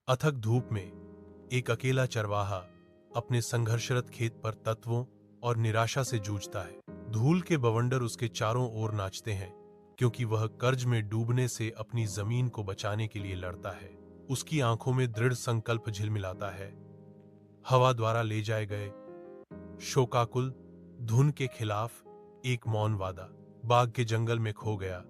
अथक धूप में एक अकेला चरवाहा अपने संघर्षरत खेत पर तत्वों और निराशा से जूझता है। धूल के बवंडर उसके चारों ओर नाचते हैं, क्योंकि वह कर्ज में डूबने से अपनी जमीन को बचाने के लिए लड़ता है। उसकी आंखों में दृढ़ संकल्प झिलमिलाता है। हवा द्वारा ले जाए गए शोकाकुल धुन के खिलाफ एक मौन वादा। बाघ के जंगल में खो गया,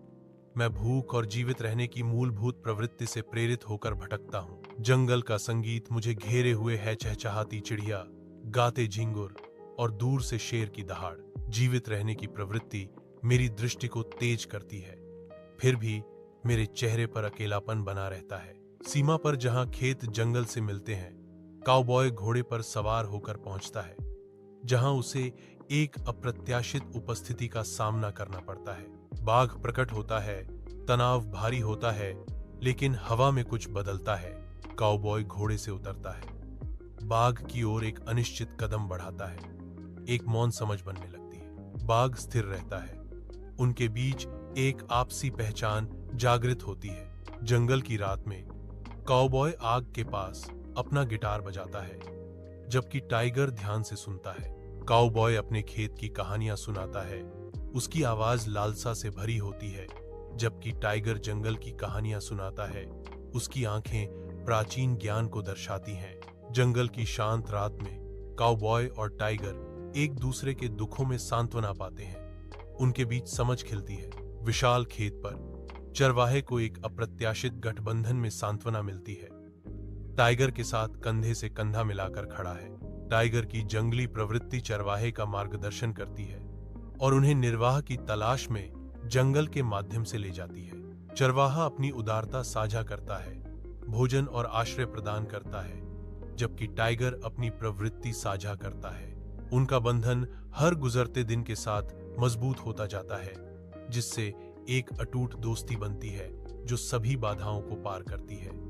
मैं भूख और जीवित रहने की मूलभूत प्रवृत्ति से प्रेरित होकर भटकता हूँ। जंगल का संगीत मुझे घेरे हुए है, चहचहाती चिड़िया, गाते झिंगुर और दूर से शेर की दहाड़। जीवित रहने की प्रवृत्ति मेरी दृष्टि को तेज करती है, फिर भी मेरे चेहरे पर अकेलापन बना रहता है। सीमा पर जहां खेत जंगल से मिलते हैं, काउबॉय घोड़े पर सवार होकर पहुंचता है, जहां उसे एक अप्रत्याशित उपस्थिति का सामना करना पड़ता है। बाघ प्रकट होता है, तनाव भारी होता है, लेकिन हवा में कुछ बदलता है। काउबॉय घोड़े से उतरता है, बाघ की ओर एक अनिश्चित कदम बढ़ाता है। एक मौन समझ बनने लगती है। बाघ स्थिर रहता है, उनके बीच एक आपसी पहचान जागृत होती है। जंगल की रात में काउबॉय आग के पास अपना गिटार बजाता है, जबकि टाइगर ध्यान से सुनता है। काउबॉय अपने खेत की कहानियां सुनाता है, उसकी आवाज लालसा से भरी होती है, जबकि टाइगर जंगल की कहानियां सुनाता है, उसकी आंखें प्राचीन ज्ञान को दर्शाती हैं। जंगल की शांत रात में काउबॉय और टाइगर एक दूसरे के दुखों में सांत्वना पाते हैं। उनके बीच समझ खिलती है। विशाल खेत पर चरवाहे को एक अप्रत्याशित गठबंधन में सांत्वना मिलती है। टाइगर के साथ कंधे से कंधा मिलाकर खड़ा है। टाइगर की जंगली प्रवृत्ति चरवाहे का मार्गदर्शन करती है और उन्हें निर्वाह की तलाश में जंगल के माध्यम से ले जाती है। चरवाहा अपनी उदारता साझा करता है, भोजन और आश्रय प्रदान करता है, जबकि टाइगर अपनी प्रवृत्ति साझा करता है। उनका बंधन हर गुजरते दिन के साथ मजबूत होता जाता है, जिससे एक अटूट दोस्ती बनती है जो सभी बाधाओं को पार करती है।